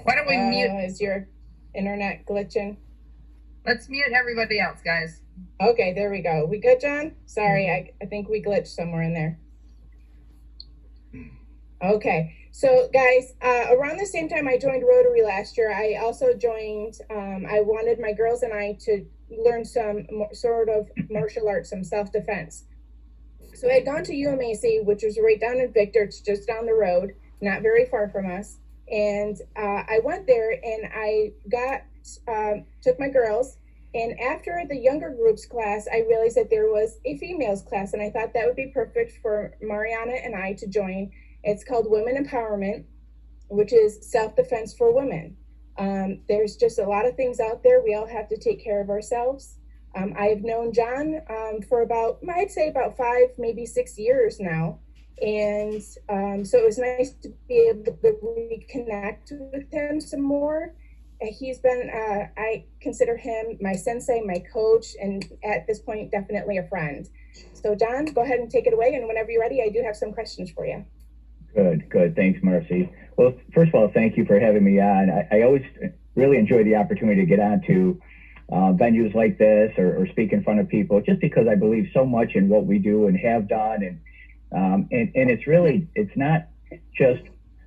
Why don't we mute? Is your internet glitching? Let's mute everybody else, guys. Okay, there we go. We good, John? Sorry, I think we glitched somewhere in there. Okay, so guys, around the same time I joined Rotary last year, I also joined, I wanted my girls and I to learn some sort of martial arts, some self-defense. So I had gone to UMAC, which was right down in Victor. It's just down the road, not very far from us. And I went there and I took my girls. And after the younger groups class, I realized that there was a females class. And I thought that would be perfect for Mariana and I to join. It's called Women Empowerment, which is self-defense for women. There's just a lot of things out there. We all have to take care of ourselves. I've known John for about, I'd say about 5, maybe 6 years now. And so it was nice to be able to reconnect with him some more. He's been, I consider him my sensei, my coach, and at this point, definitely a friend. So John, go ahead and take it away. And whenever you're ready, I do have some questions for you. Good. Thanks, Marcy. Well, first of all, thank you for having me on. I always really enjoy the opportunity to get on to venues like this or speak in front of people, just because I believe so much in what we do and have done. And it's not just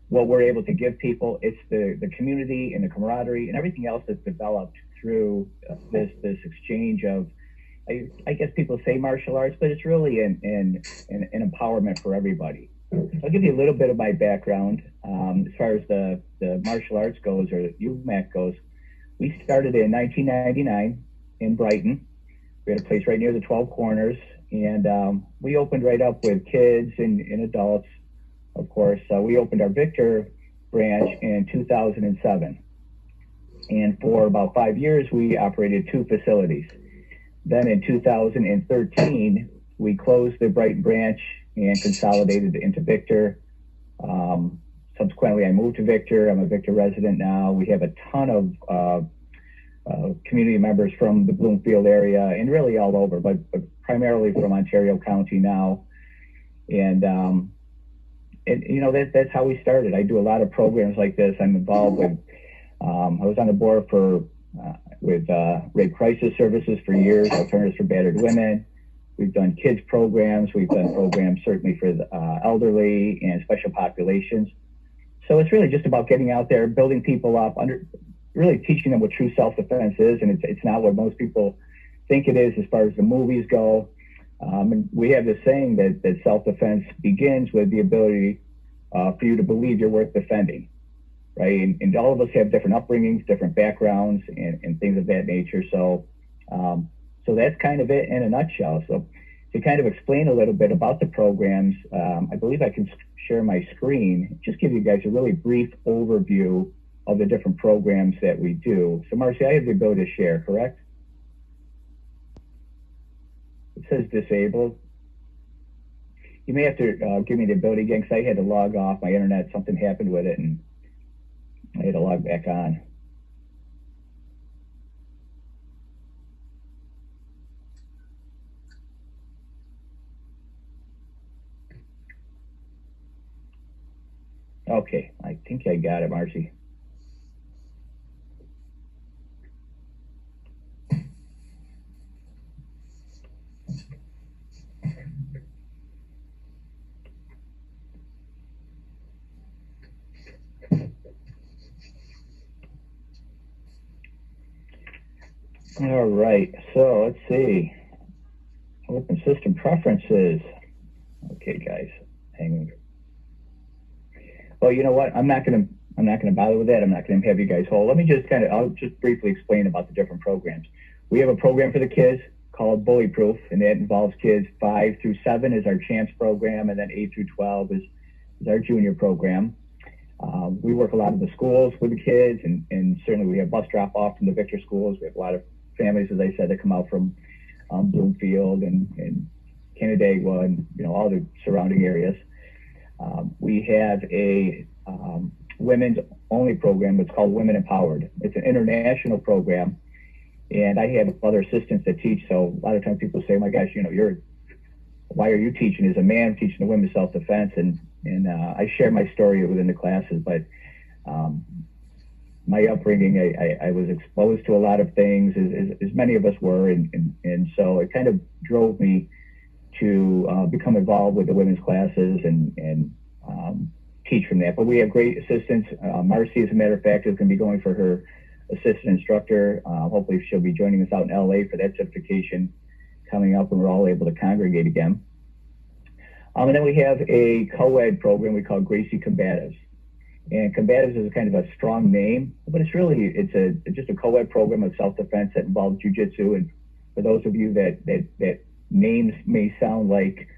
what we're able to give people, it's the community and the camaraderie and everything else that's developed through this exchange of, I guess people say martial arts, but it's really an empowerment for everybody. I'll give you a little bit of my background. As far as the martial arts goes, or UMAC goes, we started in 1999 in Brighton. We had a place right near the 12 Corners, and we opened right up with kids and adults, of course. We opened our Victor branch in 2007. And for about 5 years, we operated 2 facilities. Then in 2013, we closed the Brighton branch and consolidated into Victor. Subsequently, I moved to Victor. I'm a Victor resident now. We have a ton of community members from the Bloomfield area and really all over, but primarily from Ontario County now. And you know, that's how we started. I do a lot of programs like this. I'm involved with, I was on the board with rape crisis services for years, Alternatives for Battered Women. We've done kids programs. We've done programs certainly for the elderly and special populations. So it's really just about getting out there, building people up, really teaching them what true self-defense is. And it's not what most people think it is as far as the movies go. And we have this saying that self-defense begins with the ability for you to believe you're worth defending, right? And all of us have different upbringings, different backgrounds, and things of that nature. So that's kind of it in a nutshell. So to kind of explain a little bit about the programs, I believe I can share my screen, just give you guys a really brief overview of the different programs that we do. So Marcy, I have the ability to share, correct? It says disabled. You may have to give me the ability again, because I had to log off my internet. Something happened with it, and I had to log back on. Okay, I think I got it, Marcy. All right, so let's see. Open system preferences. Okay, guys, hang on. Well, you know what? I'm not gonna bother with that. I'm not gonna have you guys hold. Let me just I'll just briefly explain about the different programs. We have a program for the kids called Bully Proof, and that involves kids 5 through 7 is our chance program, and then 8 through 12 is our junior program. We work a lot in the schools with the kids, and certainly we have bus drop off from the Victor schools. We have a lot of families, as I said, that come out from Bloomfield and Canandaigua and all the surrounding areas. We have a women's only program. It's called Women Empowered. It's an international program, and I have other assistants that teach. So a lot of times people say, "Oh my gosh, why are you teaching?" As a man, teaching the women's self-defense, and I share my story within the classes. But my upbringing, I was exposed to a lot of things, as many of us were, and so it kind of drove me to become involved with the women's classes and teach from that. But we have great assistants. Marcy, as a matter of fact, is going to be going for her assistant instructor. Hopefully she'll be joining us out in LA for that certification coming up when we're all able to congregate again. And then we have a co-ed program we call Gracie Combatives. And Combatives is kind of a strong name, but it's just a co-ed program of self-defense that involves jiu-jitsu. And for those of you that names may sound like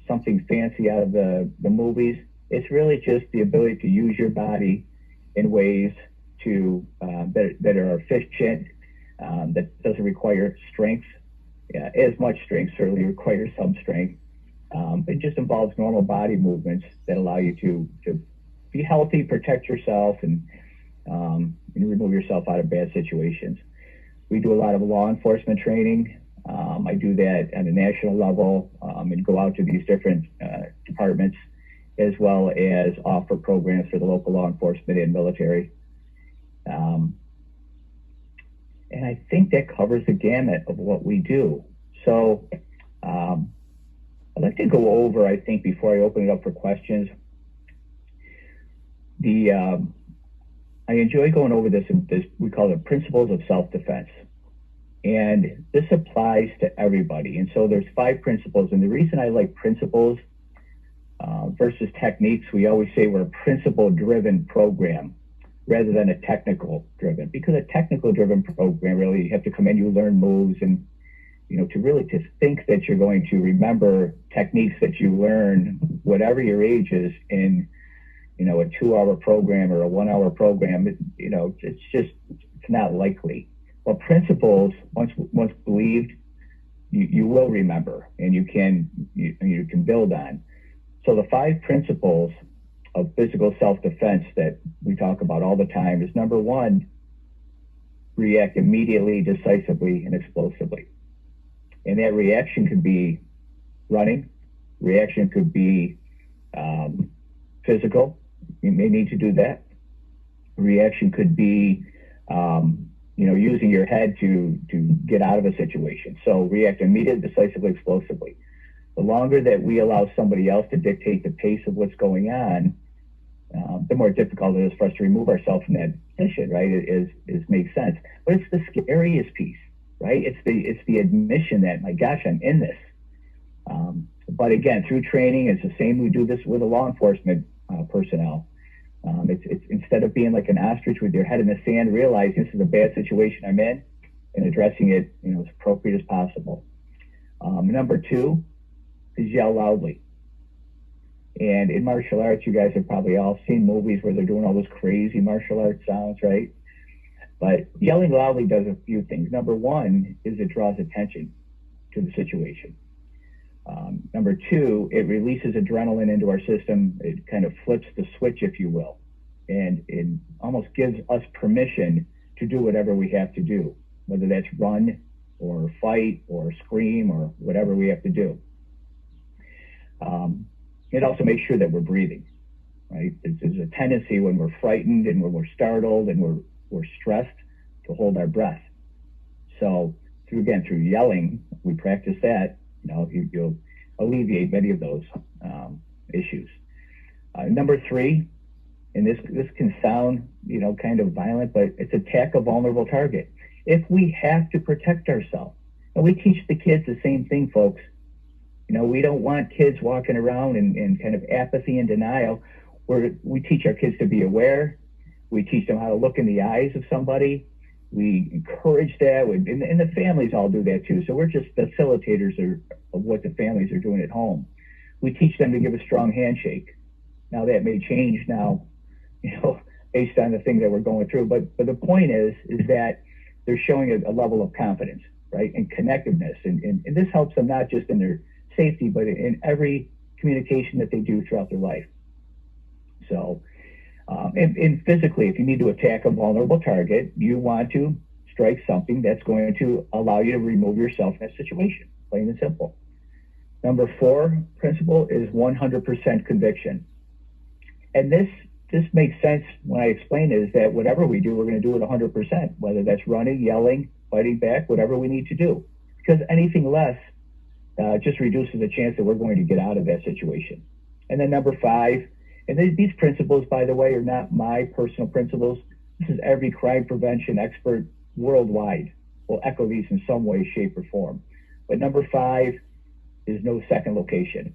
something fancy out of the movies, it's really just the ability to use your body in ways to that are efficient, that doesn't require strength, as much strength, certainly requires some strength. It just involves normal body movements that allow you to be healthy, protect yourself, and remove yourself out of bad situations. We do a lot of law enforcement training. I do that at a national level and go out to these different departments, as well as offer programs for the local law enforcement and military. And I think that covers the gamut of what we do. So I'd like to go over, I think, before I open it up for questions, I enjoy going over this, we call it principles of self-defense. And this applies to everybody. And so there's 5 principles. And the reason I like principles versus techniques, we always say we're a principle-driven program rather than a technical-driven. Because a technical-driven program, really, you have to come in, you learn moves, and to think that you're going to remember techniques that you learn, whatever your age is, in a 2-hour program or a 1-hour program, it's not likely. But principles, once believed, you will remember, and you can build on. So the 5 principles of physical self-defense that we talk about all the time is, number 1, react immediately, decisively, and explosively. And that reaction could be running. Reaction could be physical. You may need to do that. Reaction could be, using your head to get out of a situation. So react immediately, decisively, explosively. The longer that we allow somebody else to dictate the pace of what's going on, the more difficult it is for us to remove ourselves from that position, right? It makes sense. But it's the scariest piece, right? It's the admission that, my gosh, I'm in this. But again, through training, it's the same. We do this with the law enforcement personnel. It's instead of being like an ostrich with your head in the sand, realizing this is a bad situation I'm in and addressing it, as appropriate as possible. Number 2 is yell loudly. And in martial arts, you guys have probably all seen movies where they're doing all those crazy martial arts sounds, right? But yelling loudly does a few things. Number 1 is it draws attention to the situation. Number 2, it releases adrenaline into our system. It kind of flips the switch, if you will, and it almost gives us permission to do whatever we have to do, whether that's run or fight or scream or whatever we have to do. It also makes sure that we're breathing, right? There's a tendency when we're frightened and when we're startled and we're stressed to hold our breath. So through yelling, we practice that. You'll alleviate many of those issues. Number 3, and this can sound, kind of violent, but it's attack a vulnerable target. If we have to protect ourselves, and we teach the kids the same thing, folks. We don't want kids walking around in kind of apathy and denial. We teach our kids to be aware. We teach them how to look in the eyes of somebody. We encourage that, and the families all do that too. So we're just facilitators of what the families are doing at home. We teach them to give a strong handshake. Now that may change now, based on the things that we're going through. But the point is that they're showing a level of confidence, right, and connectiveness, and this helps them not just in their safety, but in every communication that they do throughout their life. So. And physically, if you need to attack a vulnerable target, you want to strike something that's going to allow you to remove yourself from that situation, plain and simple. Number 4 principle is 100% conviction. And this this makes sense when I explain it, is that whatever we do, we're going to do it 100%, whether that's running, yelling, fighting back, whatever we need to do. Because anything less just reduces the chance that we're going to get out of that situation. And then number 5, and these principles, by the way, are not my personal principles. This is every crime prevention expert worldwide will echo these in some way, shape, or form. But number 5 is no second location.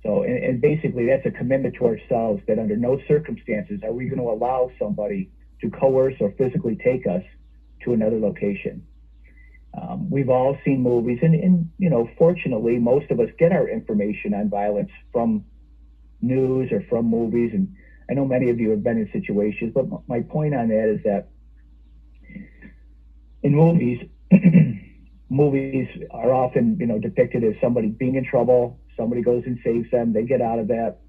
So, and basically that's a commitment to ourselves that under no circumstances are we going to allow somebody to coerce or physically take us to another location. We've all seen movies, and fortunately, most of us get our information on violence from news or from movies. And I know many of you have been in situations, but my point on that is that in movies, movies are often, depicted as somebody being in trouble. Somebody goes and saves them. They get out of that.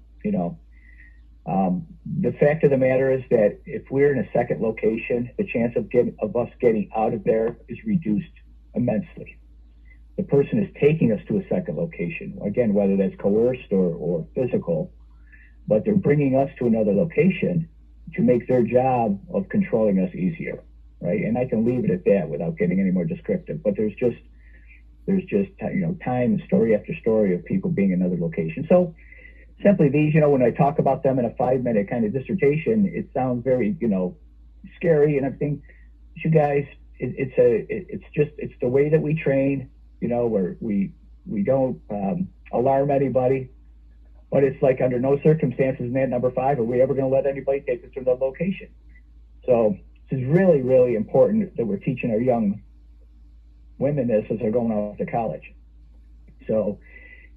The fact of the matter is that if we're in a second location, the chance of us getting out of there is reduced immensely. The person is taking us to a second location, again, whether that's coerced or physical, but they're bringing us to another location to make their job of controlling us easier, right? And I can leave it at that without getting any more descriptive, but there's just time and story after story of people being in another location. So simply these, when I talk about them in a 5-minute kind of dissertation, it sounds very, scary and everything. But you guys, it's the way that we train, where we don't alarm anybody, but it's like under no circumstances in that number 5 are we ever going to let anybody take us to the location. So this is really, really important that we're teaching our young women this as they're going off to college. So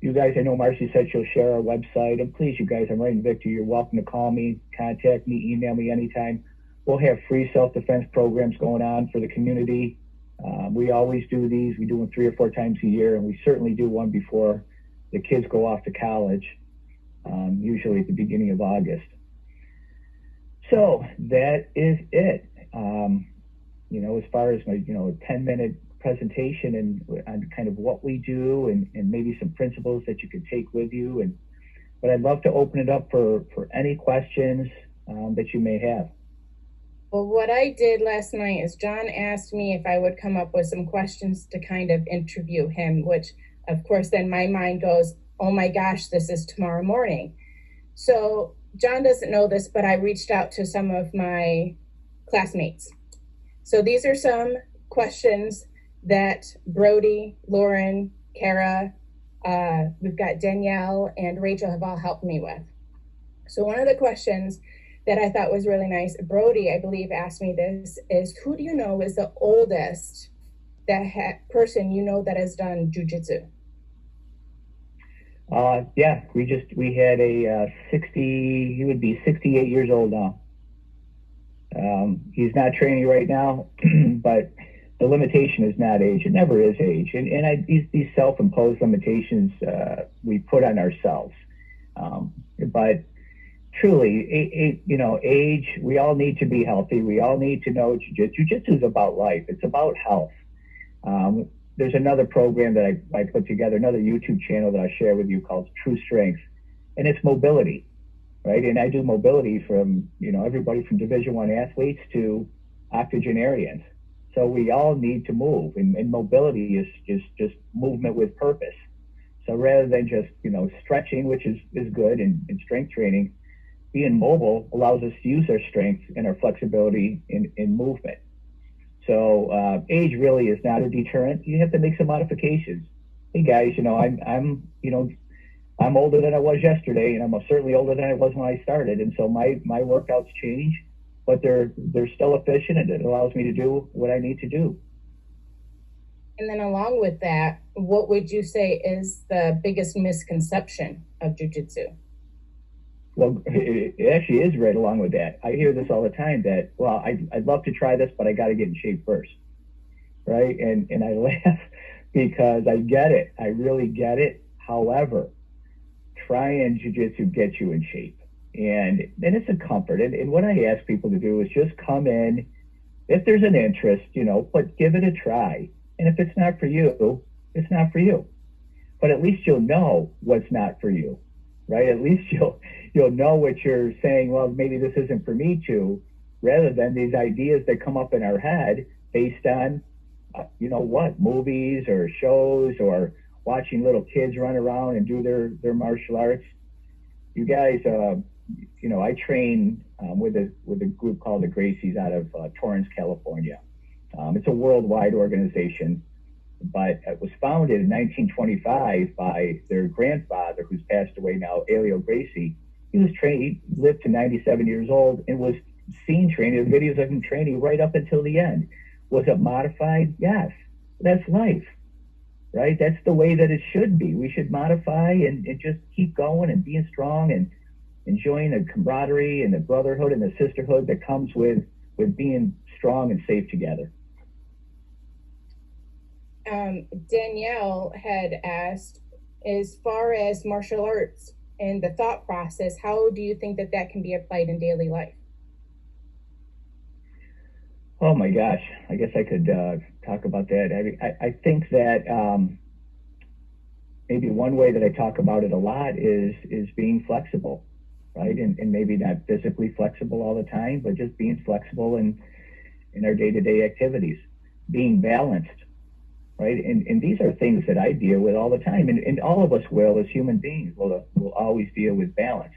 you guys, I know Marcy said she'll share our website, and please, you guys, I'm writing Victor, you're welcome to call me, contact me, email me anytime. We'll have free self-defense programs going on for the community. We always do these. We do them 3 or 4 times a year, and we certainly do one before the kids go off to college, usually at the beginning of August. So that is it. As far as my, 10-minute presentation and on kind of what we do and maybe some principles that you can take with you. But I'd love to open it up for any questions that you may have. Well, what I did last night is John asked me if I would come up with some questions to kind of interview him, which of course then my mind goes, oh my gosh, this is tomorrow morning. So John doesn't know this, but I reached out to some of my classmates. So these are some questions that Brody, Lauren, Kara, we've got Danielle and Rachel have all helped me with. So one of the questions that I thought was really nice, Brody, I believe, asked me this, is who do you know is the oldest person that has done jujitsu? Yeah, we had a 60, he would be 68 years old now. He's not training right now, but the limitation is not age. It never is age. And these self-imposed limitations we put on ourselves. But truly, age, we all need to be healthy. We all need to know jiu-jitsu. Jiu-jitsu is about life. It's about health. There's another program that I put together, another YouTube channel that I share with you called True Strength, and it's mobility, right? And I do mobility from, everybody from Division I athletes to octogenarians. So we all need to move, and mobility is just movement with purpose. So rather than just, stretching, which is good, and strength training, being mobile allows us to use our strength and our flexibility in movement. So age really is not a deterrent. You have to make some modifications. Hey guys, I'm older than I was yesterday, and I'm certainly older than I was when I started. And so my workouts change, but they're still efficient, and it allows me to do what I need to do. And then along with that, what would you say is the biggest misconception of jiu-jitsu? Well, it actually is right along with that. I hear this all the time that, well, I'd love to try this, but I got to get in shape first, right? And I laugh because I get it. I really get it. However, trying jiu-jitsu gets you in shape. And it's a comfort. And what I ask people to do is just come in, if there's an interest, but give it a try. And if it's not for you, it's not for you. But at least you'll know what's not for you, right? At least you'll know what you're saying. Well, maybe this isn't for me to, rather than these ideas that come up in our head based on, movies or shows or watching little kids run around and do their martial arts. You guys, I train with a group called the Gracies out of Torrance, California. It's a worldwide organization, but it was founded in 1925 by their grandfather, who's passed away now, Elio Gracie. He was trained, he lived to 97 years old and was seen training, videos of him training right up until the end. Was it modified? Yes. That's life, right? That's the way that it should be. We should modify and just keep going and being strong and enjoying the camaraderie and the brotherhood and the sisterhood that comes with being strong and safe together. Danielle had asked, as far as martial arts and the thought process, how do you think that can be applied in daily life? Oh my gosh, I guess I could talk about that. I think that maybe one way that I talk about it a lot is being flexible, right? And maybe not physically flexible all the time, but just being flexible in our day-to-day activities, being balanced, right? And these are things that I deal with all the time, and all of us will, as human beings, will always deal with balance.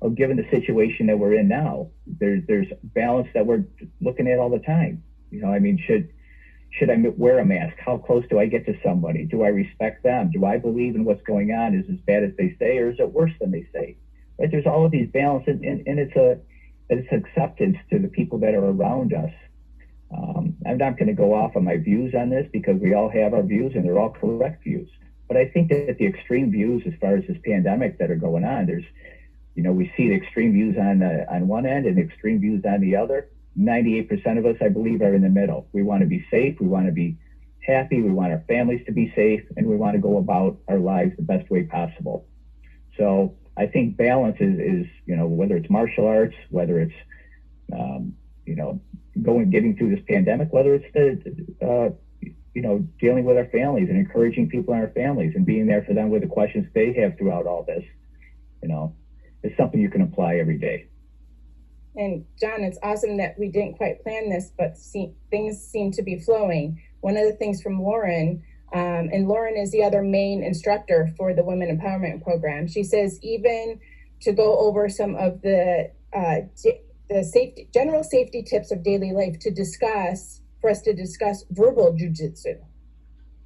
Well, given the situation that we're in now, there's balance that we're looking at all the time. Should I wear a mask? How close do I get to somebody? Do I respect them? Do I believe in what's going on is as bad as they say, or is it worse than they say? Right? There's all of these balances, and it's acceptance to the people that are around us. I'm not going to go off on my views on this because we all have our views and they're all correct views. But I think that the extreme views as far as this pandemic that are going on, we see the extreme views on one end and the extreme views on the other. 98% of us, I believe, are in the middle. We want to be safe. We want to be happy. We want our families to be safe, and we want to go about our lives the best way possible. So I think balance is whether it's martial arts, whether it's, getting through this pandemic, whether it's dealing with our families and encouraging people in our families and being there for them with the questions they have throughout all this, it's something you can apply every day. And John, it's awesome that we didn't quite plan this, but things seem to be flowing. One of the things from Lauren, and Lauren is the other main instructor for the Women Empowerment Program. She says even to go over some of the general safety tips of daily life for us to discuss verbal jujitsu.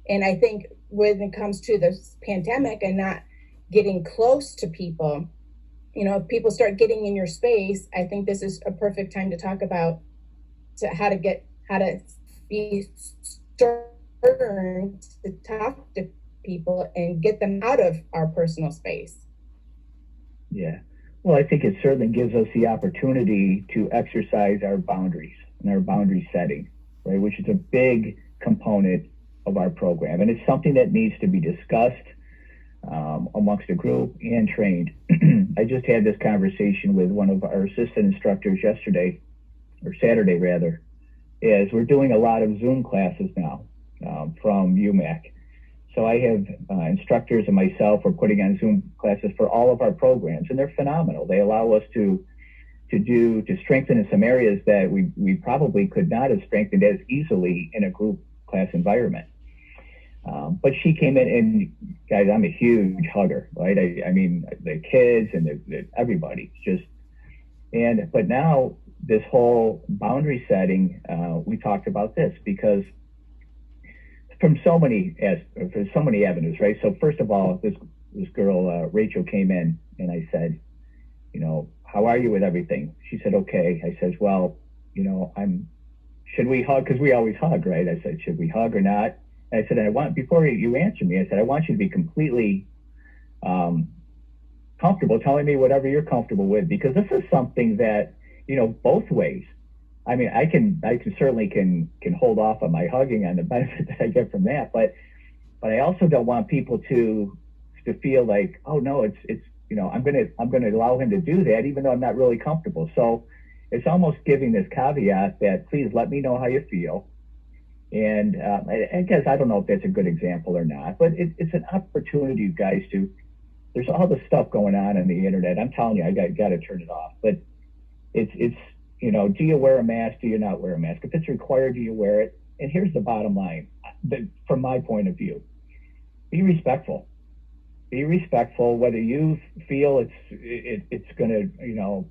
And I think when it comes to this pandemic and not getting close to people, if people start getting in your space, I think this is a perfect time to talk about how to be stern to talk to people and get them out of our personal space. Yeah. Well, I think it certainly gives us the opportunity to exercise our boundaries and our boundary setting, right, which is a big component of our program. And it's something that needs to be discussed amongst the group and trained. I just had this conversation with one of our assistant instructors yesterday, or Saturday rather, is we're doing a lot of Zoom classes now from UMAC. So I have instructors and myself are putting on Zoom classes for all of our programs, and they're phenomenal. They allow us to strengthen in some areas that we probably could not have strengthened as easily in a group class environment. But she came in, and guys, I'm a huge hugger, right? I mean, the kids and everybody, but now this whole boundary setting, we talked about this because from so many avenues, right? So first of all, this girl, Rachel, came in, and I said, how are you with everything? She said, okay. I said, well, should we hug? Because we always hug, right? I said, should we hug or not? And I said, before you answer me, I said, I want you to be completely comfortable telling me whatever you're comfortable with, because this is something that, both ways. I mean, I certainly can hold off on my hugging on the benefit that I get from that, but I also don't want people to feel like, oh no, it's I'm gonna allow him to do that even though I'm not really comfortable. So it's almost giving this caveat that please let me know how you feel. And I guess I don't know if that's a good example or not, but it's an opportunity, you guys, to there's all this stuff going on the internet. I'm telling you, I got to turn it off. But it's do you wear a mask? Do you not wear a mask? If it's required, do you wear it? And here's the bottom line, from my point of view: be respectful. Be respectful, whether you feel it's going to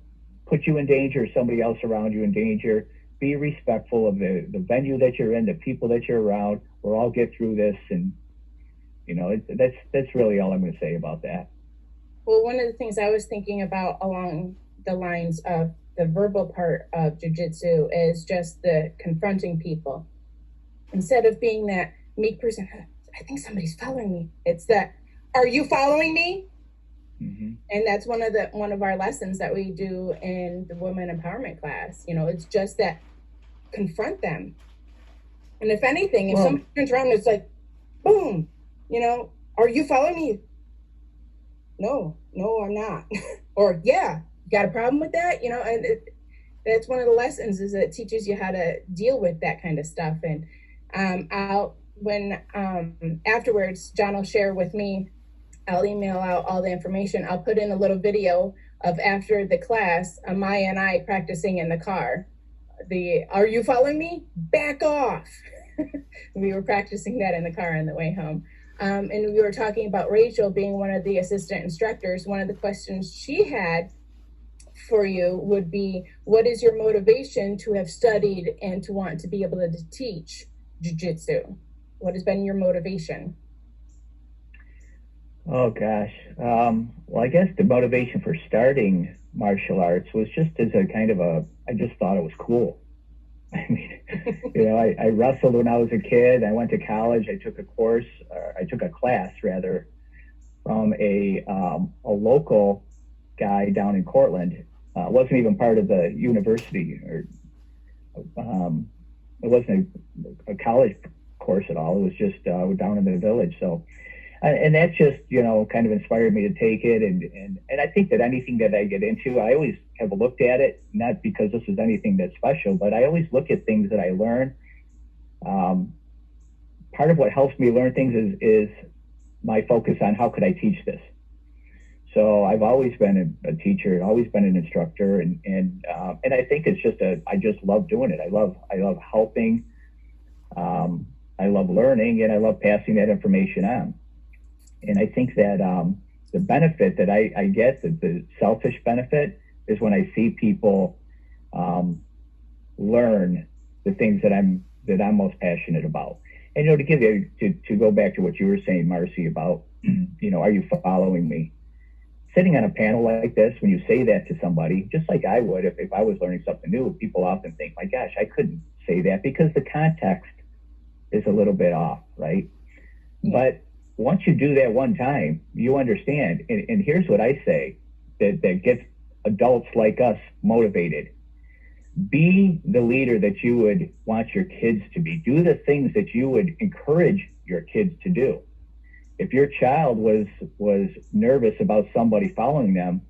put you in danger or somebody else around you in danger. Be respectful of the venue that you're in, the people that you're around. We'll all get through this, and that's really all I'm going to say about that. Well, one of the things I was thinking about along the lines of the verbal part of jiu-jitsu is just the confronting people. Instead of being that meek person, I think somebody's following me. It's that, are you following me? Mm-hmm. And that's one of our lessons that we do in the women empowerment class. It's just that confront them. And if anything, if somebody turns around, it's like, boom, are you following me? No, I'm not. Or, yeah, got a problem with that? And that's one of the lessons, is it teaches you how to deal with that kind of stuff. And afterwards, John will share with me, I'll email out all the information. I'll put in a little video of after the class, Maya and I practicing in the car. Are you following me? Back off. We were practicing that in the car on the way home. And we were talking about Rachel being one of the assistant instructors. One of the questions she had for you would be, what is your motivation to have studied and to want to be able to teach jiu-jitsu? What has been your motivation? Oh, gosh. Well, I guess the motivation for starting martial arts was just as I just thought it was cool. I mean, I wrestled when I was a kid. I went to college. I took a class from a local guy down in Cortland. It wasn't even part of the university, or it wasn't a college course at all. It was just down in the village. So, and that just, kind of inspired me to take it. And I think that anything that I get into, I always have looked at it, not because this is anything that's special, but I always look at things that I learn. Part of what helps me learn things is my focus on how could I teach this. So I've always been a teacher, always been an instructor, and I think it's just I just love doing it. I love helping. I love learning, and I love passing that information on. And I think that the benefit that I get, the selfish benefit, is when I see people learn the things that I'm most passionate about. And to go back to what you were saying, Marcy, about are you following me? Sitting on a panel like this, when you say that to somebody, just like I would if I was learning something new, people often think, my gosh, I couldn't say that because the context is a little bit off, right? Yeah. But once you do that one time, you understand. And here's what I say that gets adults like us motivated. Be the leader that you would want your kids to be. Do the things that you would encourage your kids to do. If your child was nervous about somebody following them,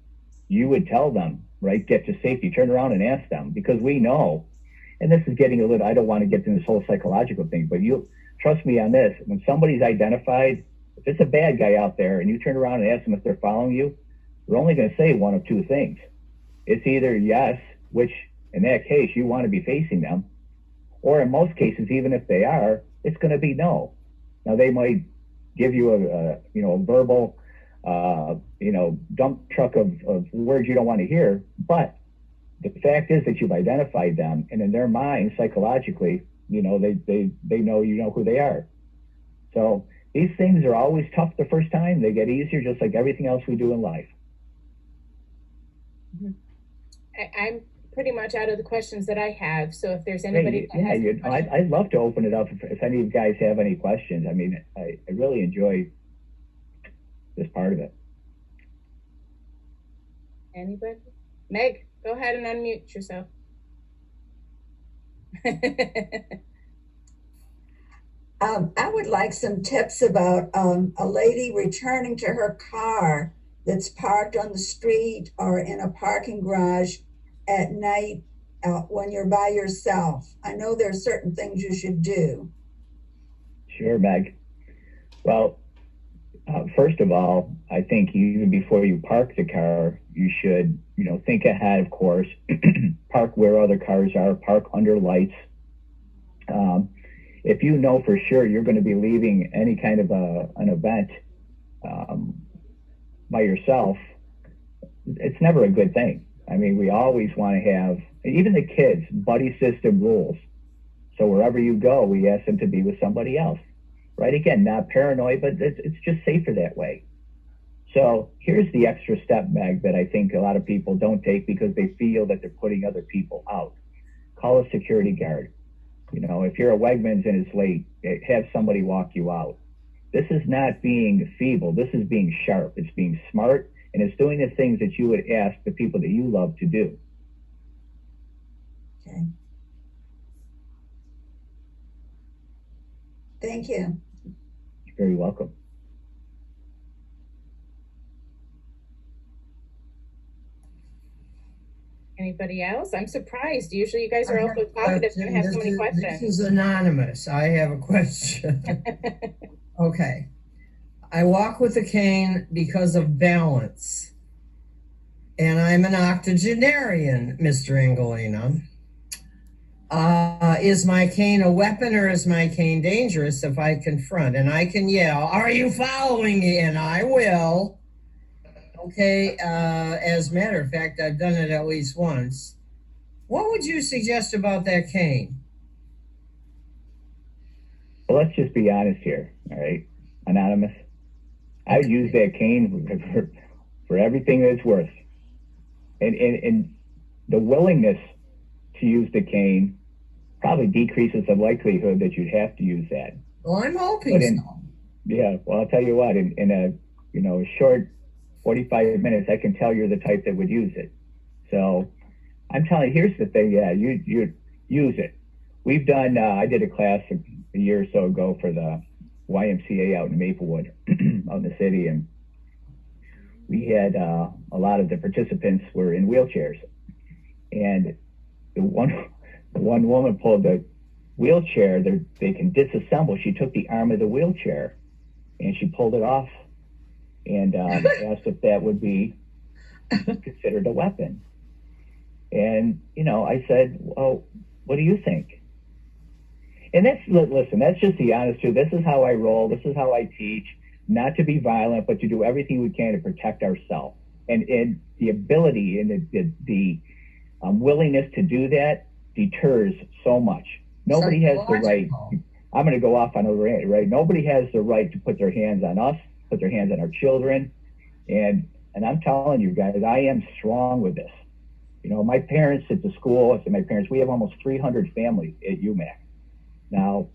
you would tell them, right? Get to safety, turn around and ask them, because we know, and this is getting a little, I don't want to get into this whole psychological thing, but you trust me on this. When somebody's identified, if it's a bad guy out there and you turn around and ask them if they're following you, they're only going to say one of two things. It's either yes, which in that case, you want to be facing them, or in most cases, even if they are, it's going to be no. Now, they might give you a verbal, dump truck of words you don't want to hear, but the fact is that you've identified them, and in their mind, psychologically, they know who they are. So these things are always tough the first time. They get easier, just like everything else we do in life. I'm pretty much out of the questions that I have. So if there's anybody I'd love to open it up if any of you guys have any questions. I mean, I really enjoy this part of it. Anybody? Meg, go ahead and unmute yourself. I would like some tips about a lady returning to her car that's parked on the street or in a parking garage at night when you're by yourself. I know there are certain things you should do. Sure, Meg. Well, First of all, I think even before you park the car, you should, think ahead, of course, park where other cars are, park under lights. If you know for sure you're going to be leaving any kind of an event by yourself, it's never a good thing. I mean, we always want to have, even the kids, buddy system rules. So wherever you go, we ask them to be with somebody else. Right? Again, not paranoid, but it's just safer that way. So here's the extra step, Meg, that I think a lot of people don't take because they feel that they're putting other people out. Call a security guard. If you're a Wegmans and it's late, have somebody walk you out. This is not being feeble. This is being sharp. It's being smart, and it's doing the things that you would ask the people that you love to do. Okay. Thank you. You're very welcome. Anybody else? I'm surprised. Usually you guys are all so talkative and have so many questions. This is anonymous. I have a question. Okay. I walk with a cane because of balance. And I'm an octogenarian, Mr. Ingallina. Is my cane a weapon or is my cane dangerous if I confront? And I can yell, "Are you following me?" And I will. Okay, as a matter of fact, I've done it at least once. What would you suggest about that cane? Well, let's just be honest here, all right? Anonymous. I would use that cane for everything that it's worth. And the willingness to use the cane probably decreases the likelihood that you'd have to use that. Well, I'm hoping so. Yeah, well, I'll tell you what, in a short 45 minutes, I can tell you're the type that would use it. So I'm telling you, here's the thing, yeah, you use it. We've done, I did a class a year or so ago for the YMCA out in Maplewood, out in the city, and we had a lot of the participants were in wheelchairs. And the one woman pulled the wheelchair, they can disassemble. She took the arm of the wheelchair and she pulled it off and asked if that would be considered a weapon. And, I said, well, what do you think? And listen, that's just the honest truth. This is how I roll. This is how I teach, not to be violent, but to do everything we can to protect ourselves. And the ability and the willingness to do that deters so much. Nobody has the right. I'm going to go off on a rant, right? Nobody has the right to put their hands on us, put their hands on our children. And I'm telling you guys, I am strong with this. My parents at the school, I said my parents, we have almost 300 families at UMAC. Now,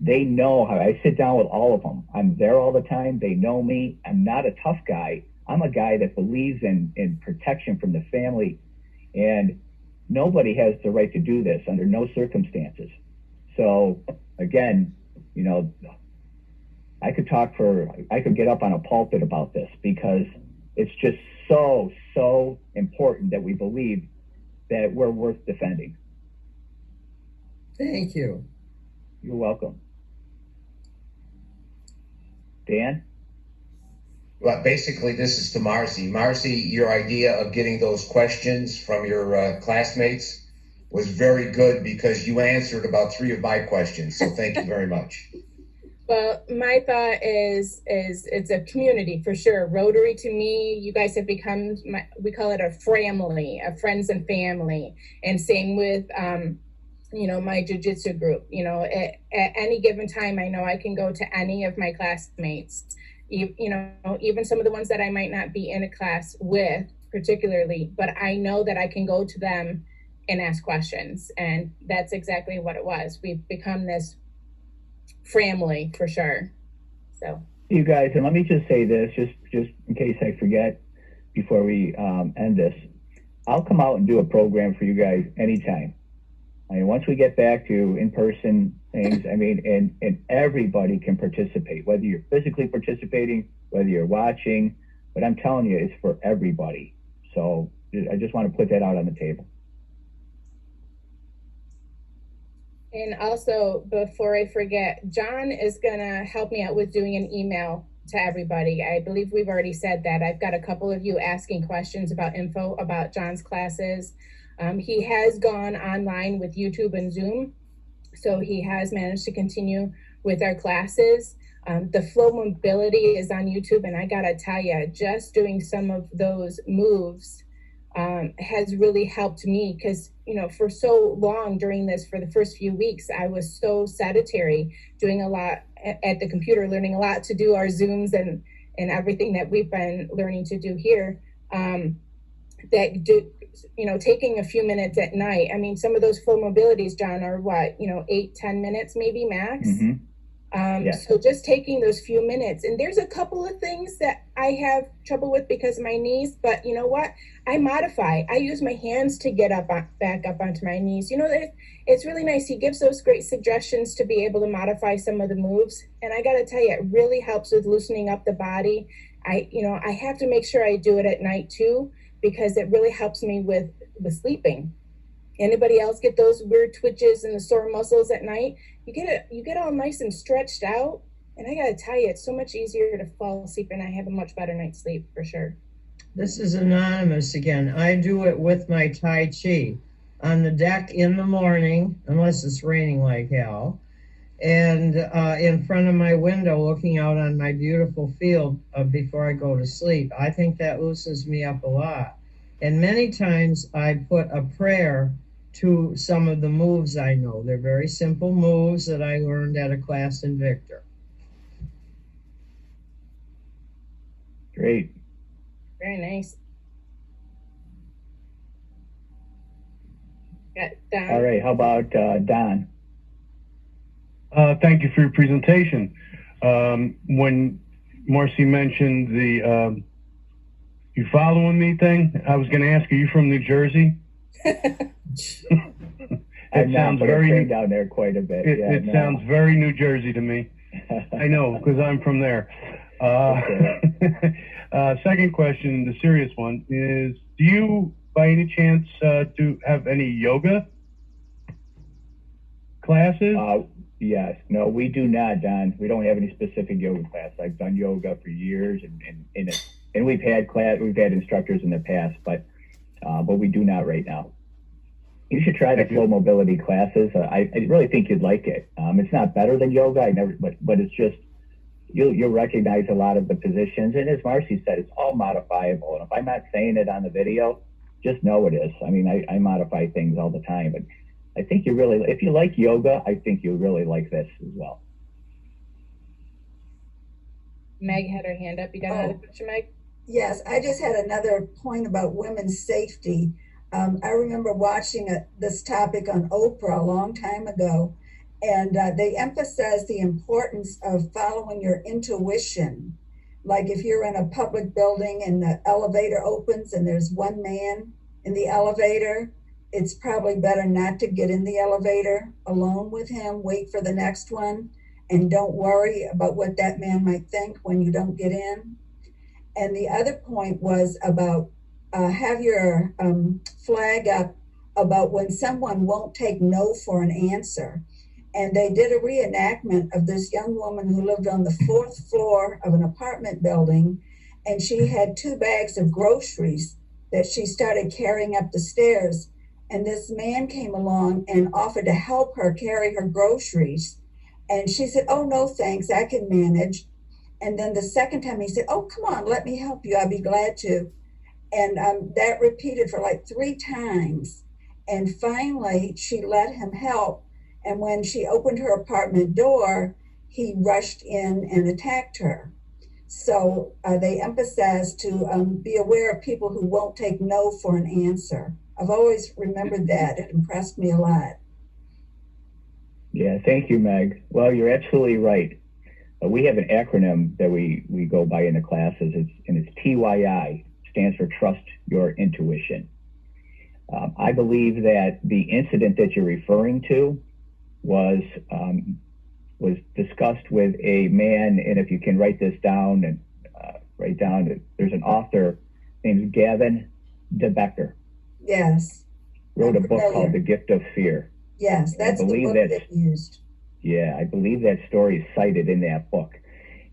they know how I sit down with all of them. I'm there all the time. They know me. I'm not a tough guy. I'm a guy that believes in protection from the family. And nobody has the right to do this under no circumstances. So again, I could get up on a pulpit about this because it's just so important that we believe that we're worth defending. Thank you. You're welcome. Dan? Well, basically, this is to Marcy. Marcy, your idea of getting those questions from your classmates was very good because you answered about 3 of my questions. So thank you very much. Well, my thought is it's a community for sure. Rotary, to me, you guys have become, we call it a family, a friends and family. And same with, my jiu-jitsu group. At any given time, I know I can go to any of my classmates, even some of the ones that I might not be in a class with particularly, but I know that I can go to them and ask questions. And that's exactly what it was. We've become this family for sure. So you guys, and let me just say this, just in case I forget before we end this, I'll come out and do a program for you guys anytime. I mean, once we get back to in-person things, and everybody can participate, whether you're physically participating, whether you're watching, but I'm telling you, it's for everybody. So I just want to put that out on the table. And also, before I forget, John is going to help me out with doing an email to everybody. I believe we've already said that. I've got a couple of you asking questions about info about John's classes. He has gone online with YouTube and Zoom, so he has managed to continue with our classes. The flow mobility is on YouTube, and I gotta tell you, just doing some of those moves has really helped me, because for so long during this, for the first few weeks, I was so sedentary, doing a lot at the computer, learning a lot to do our Zooms and everything that we've been learning to do here. Taking a few minutes at night. I mean, some of those flow mobilities, John, are what, 8-10 minutes maybe max. Mm-hmm. Yes. So just taking those few minutes, and there's a couple of things that I have trouble with because of my knees, but you know what? I modify. I use my hands to get back up onto my knees. It's really nice. He gives those great suggestions to be able to modify some of the moves. And I got to tell you, it really helps with loosening up the body. I have to make sure I do it at night too, because it really helps me with sleeping. Anybody else get those weird twitches and the sore muscles at night? You get all nice and stretched out. And I got to tell you, it's so much easier to fall asleep, and I have a much better night's sleep for sure. This is Anonymous again. I do it with my Tai Chi on the deck in the morning, unless it's raining like hell, and in front of my window looking out on my beautiful field before I go to sleep. I think that loosens me up a lot. And many times I put a prayer to some of the moves I know. They're very simple moves that I learned at a class in Victor. Great. Very nice. Got Don. All right. How about Don? Thank you for your presentation. When Marcy mentioned the you following me thing, I was going to ask, are you from New Jersey? I'm not, but I've been down there quite a bit. It sounds very New Jersey to me. I know, because I'm from there. Second question, the serious one, is do you, by any chance, have any yoga classes? Yes. No, we do not, Don. We don't have any specific yoga class. I've done yoga for years, and we've had instructors in the past, but we do not right now. You should try the flow mobility classes. I really think you'd like it. It's not better than yoga, but it's just you'll recognize a lot of the positions. And as Marcy said, it's all modifiable. And if I'm not saying it on the video, just know it is. I mean, I modify things all the time, but I think if you like yoga, I think you'll really like this as well. Meg had her hand up. You got another question, Meg? Yes, I just had another point about women's safety. I remember watching this topic on Oprah a long time ago, and they emphasized the importance of following your intuition. Like if you're in a public building and the elevator opens and there's one man in the elevator, it's probably better not to get in the elevator alone with him. Wait for the next one, and don't worry about what that man might think when you don't get in. And the other point was about have your flag up about when someone won't take no for an answer. And they did a reenactment of this young woman who lived on the 4th floor of an apartment building, and she had 2 bags of groceries that she started carrying up the stairs. And this man came along and offered to help her carry her groceries. And she said, "Oh, no, thanks, I can manage." And then the second time he said, "Oh, come on, let me help you, I'll be glad to." And that repeated for like 3 times. And finally, she let him help. And when she opened her apartment door, he rushed in and attacked her. So they emphasized to be aware of people who won't take no for an answer. I've always remembered that. It impressed me a lot. Yeah, thank you, Meg. Well, you're absolutely right. We have an acronym that we go by in the classes, and it's TYI, stands for Trust Your Intuition. I believe that the incident that you're referring to was discussed with a man, and if you can write this down and write down, there's an author named Gavin DeBecker. Yes. Wrote a book called The Gift of Fear. Yes, that's the book that used. Yeah, I believe that story is cited in that book.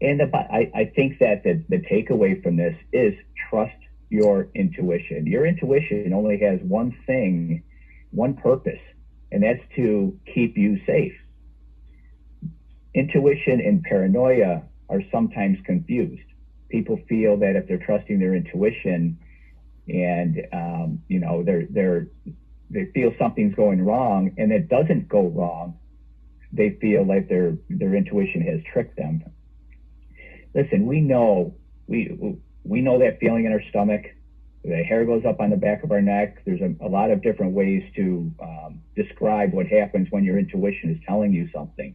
And I think that the takeaway from this is trust your intuition. Your intuition only has one thing, one purpose, and that's to keep you safe. Intuition and paranoia are sometimes confused. People feel that if they're trusting their intuition and they feel something's going wrong and it doesn't go wrong, they feel like their intuition has tricked them. Listen, we know that feeling in our stomach. The hair goes up on the back of our neck. There's a lot of different ways to describe what happens when your intuition is telling you something.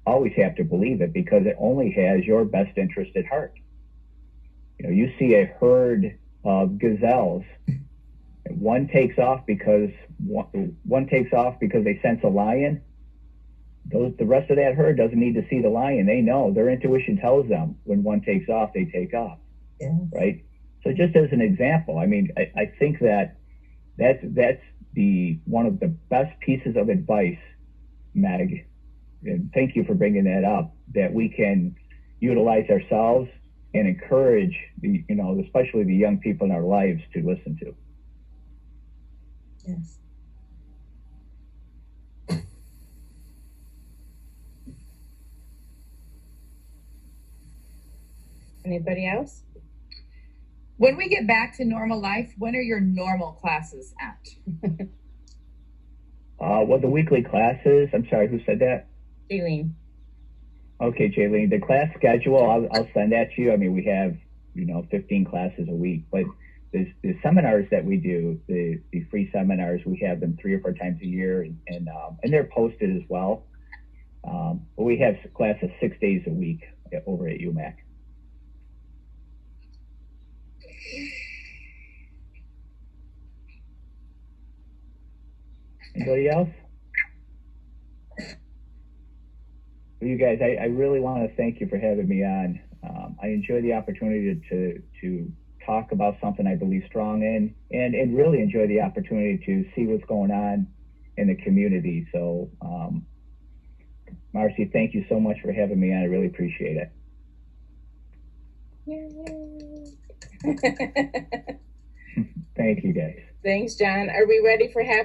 Always have to believe it because it only has your best interest at heart. You see a herd of gazelles. One takes off because they sense a lion. The rest of that herd doesn't need to see the lion. They know, their intuition tells them when one takes off, they take off. Yeah. Right? So just as an example, I mean, I think that's one of the best pieces of advice, Meg, and thank you for bringing that up, that we can utilize ourselves and encourage especially the young people in our lives to listen to. Yes. Anybody else? When we get back to normal life, when are your normal classes at? Well, the weekly classes, I'm sorry, who said that? Jaylene. Okay, Jaylene, the class schedule, I'll send that to you. I mean, we have, 15 classes a week, but the seminars that we do, the free seminars, we have them 3 or 4 times a year, and they're posted as well. But we have classes 6 days a week over at UMAC. Anybody else? Well, you guys, I really want to thank you for having me on. I enjoy the opportunity to talk about something I believe strong in, and really enjoy the opportunity to see what's going on in the community. So, Marcy, thank you so much for having me on. I really appreciate it. Yay. Thank you, guys. Thanks, John. Are we ready for half?